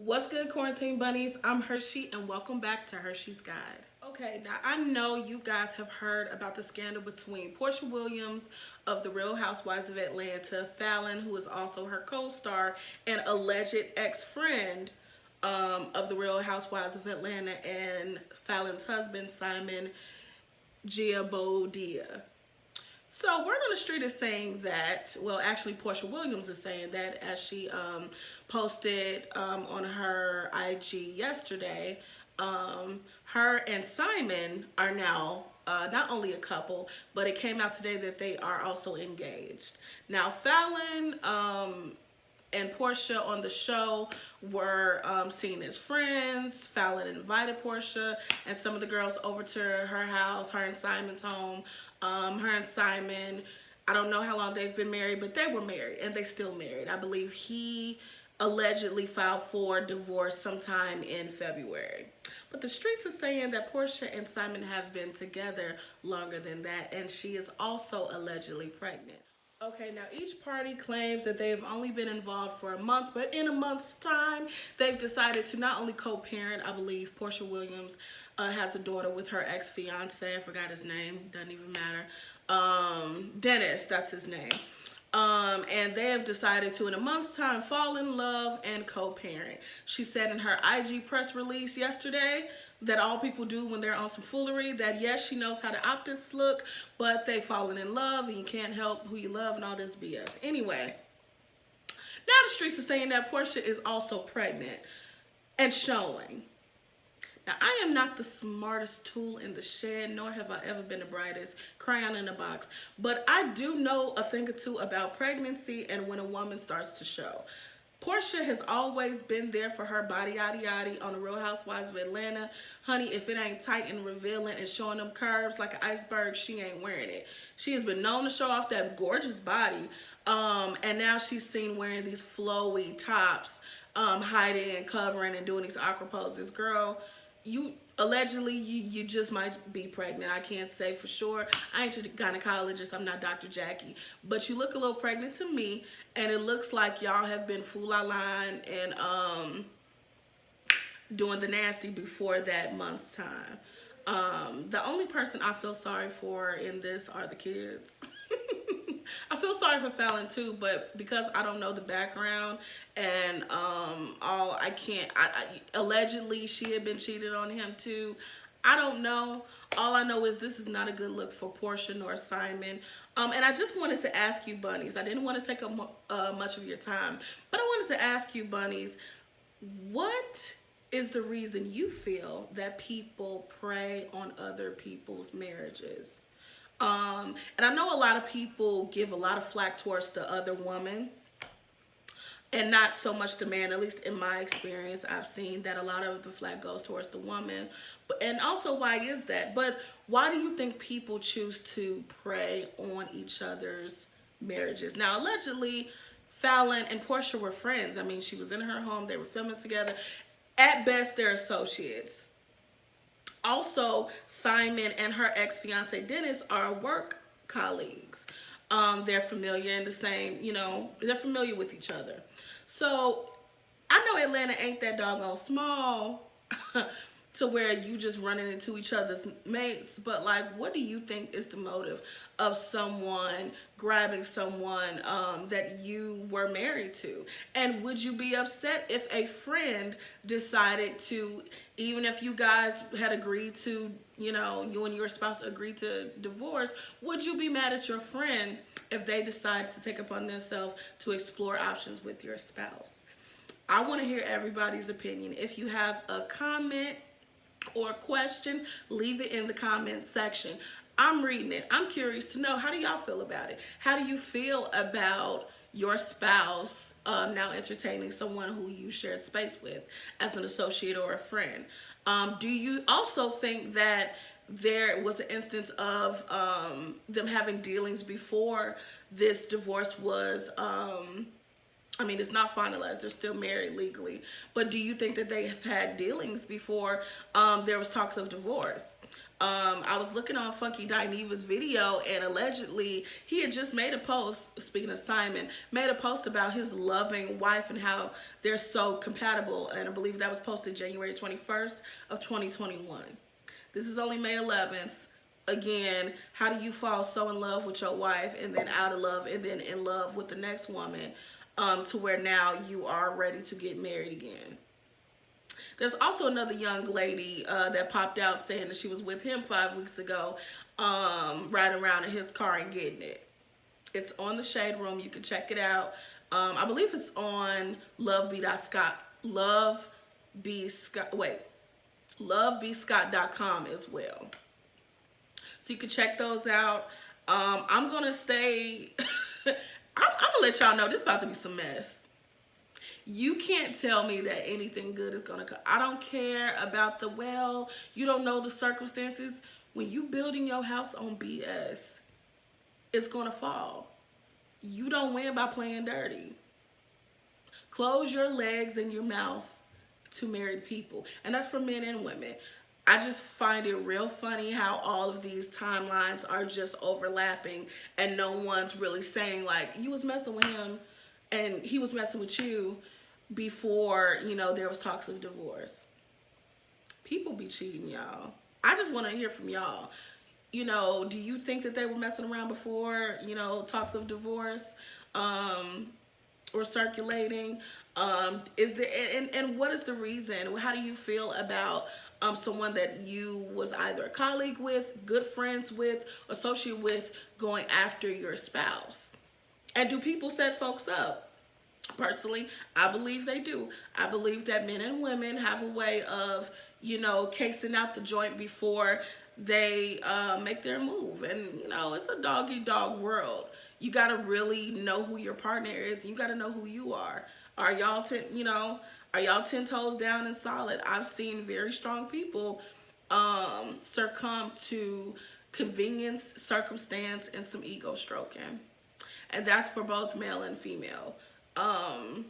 What's good, quarantine bunnies? I'm Hershey, and welcome back to Hershey's Guide. Okay, now I know you guys have heard about the scandal between Porsha Williams of the Real Housewives of Atlanta, Falynn, who is also her co-star, and alleged ex-friend of the Real Housewives of Atlanta, and Falynn's husband, Simon Guobadia. So word on the street is saying that, well, actually Porsha Williams is saying that as she posted on her IG yesterday, her and Simon are now not only a couple, but it came out today that they are also engaged. Now, Falynn and Porsha on the show were seen as friends. Falynn invited Porsha and some of the girls over to her house, her and Simon's home. Her and Simon, I don't know how long they've been married, but they were married and they still married. I believe he allegedly filed for divorce sometime in February. But the streets are saying that Porsha and Simon have been together longer than that, and she is also allegedly pregnant. Okay, now each party claims that they've only been involved for a month, but in a month's time, they've decided to not only co-parent. I believe Porsha Williams has a daughter with her ex-fiance. I forgot his name. Doesn't even matter. Dennis, that's his name. And they have decided to, in a month's time, fall in love and co-parent. She said in her IG press release yesterday that all people do when they're on some foolery, that yes, she knows how the optics look, but they've fallen in love and you can't help who you love and all this BS. Anyway, now the streets are saying that Porsha is also pregnant and showing. Now, I am not the smartest tool in the shed, nor have I ever been the brightest crayon in the box, but I do know a thing or two about pregnancy and when a woman starts to show. Porsha has always been there for her body, yaddy yaddy, on the Real Housewives of Atlanta. Honey, if it ain't tight and revealing and showing them curves like an iceberg, she ain't wearing it. She has been known to show off that gorgeous body, and now she's seen wearing these flowy tops, hiding and covering and doing these awkward poses. Girl, you allegedly you just might be pregnant. I can't say for sure. I ain't your gynecologist. I'm not Dr. Jackie, but you look a little pregnant to me, and it looks like y'all have been fool-la-line and doing the nasty before that month's time. The only person I feel sorry for in this are the kids. I feel sorry for Falynn too, but because I don't know the background and allegedly she had been cheated on him too. I don't know. All I know is this is not a good look for Porsha nor Simon. And I just wanted to ask you, bunnies. I didn't want to take up much of your time, but I wanted to ask you, bunnies, what is the reason you feel that people prey on other people's marriages? And I know a lot of people give a lot of flack towards the other woman and not so much the man. At least in my experience, I've seen that a lot of the flack goes towards the woman. And also, why is that? But why do you think people choose to prey on each other's marriages? Now, allegedly, Falynn and Porsha were friends. I mean, she was in her home. They were filming together. At best, they're associates. Also, Simon and her ex-fiance Dennis are work colleagues. They're familiar in the same, they're familiar with each other. So I know Atlanta ain't that doggone small to where you just running into each other's mates, but like, what do you think is the motive of someone grabbing someone that you were married to? And would you be upset if a friend decided to, even if you guys had agreed to, you and your spouse agreed to divorce, would you be mad at your friend if they decide to take upon themselves to explore options with your spouse? I want to hear everybody's opinion. If you have a comment or a question, leave it in the comment section. I'm reading it. I'm curious to know, how do y'all feel about it? How do you feel about your spouse now entertaining someone who you shared space with as an associate or a friend? Do you also think that there was an instance of them having dealings before this divorce was it's not finalized. They're still married legally. But do you think that they have had dealings before there was talks of divorce? I was looking on Funky Dineva's video, and allegedly he had just made a post, speaking of Simon, made a post about his loving wife and how they're so compatible. And I believe that was posted January 21st of 2021. This is only May 11th. Again, how do you fall so in love with your wife and then out of love and then in love with the next woman to where now you are ready to get married again? There's also another young lady that popped out saying that she was with him 5 weeks ago, riding around in his car and getting it. It's on the Shade Room. You can check it out. I believe it's on lovebscott.com as well. So you can check those out. I'm going to stay... I'm going to let y'all know this is about to be some mess. You can't tell me that anything good is going to come. I don't care about you don't know the circumstances. When you building your house on BS, it's going to fall. You don't win by playing dirty. Close your legs and your mouth to married people. And that's for men and women. I just find it real funny how all of these timelines are just overlapping and no one's really saying, like, you was messing with him and he was messing with you before, you know, there was talks of divorce. People be cheating, y'all. I just want to hear from y'all. You know, do you think that they were messing around before, you know, talks of divorce or circulating? Is there, and what is the reason? How do you feel about someone that you was either a colleague with, good friends with, associate with, going after your spouse? And do people set folks up? Personally, I believe they do. I believe that men and women have a way of, you know, casing out the joint before they make their move. And, you know, it's a dog-eat-dog world. You got to really know who your partner is. You got to know who you are. Are y'all 10 toes down and solid? I've seen very strong people succumb to convenience, circumstance, and some ego stroking. And that's for both male and female. I'm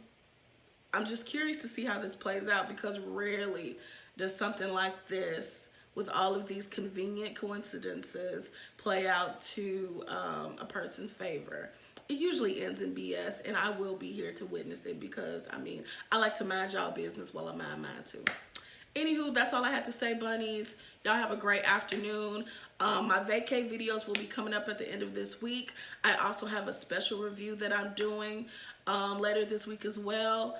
just curious to see how this plays out, because rarely does something like this, with all of these convenient coincidences, play out to a person's favor. It usually ends in BS, and I will be here to witness it, because, I mean, I like to mind y'all business while I mind mine too. Anywho, that's all I had to say, bunnies. Y'all have a great afternoon. My vacay videos will be coming up at the end of this week. I also have a special review that I'm doing later this week as well.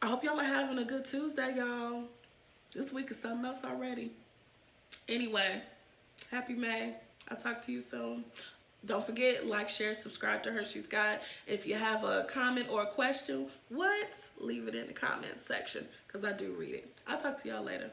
I hope y'all are having a good Tuesday, y'all. This week is something else already. Anyway, happy May. I'll talk to you soon. Don't forget, like, share, subscribe to her. She's got. If you have a comment or a question, leave it in the comment section, because I do read it. I'll talk to y'all later.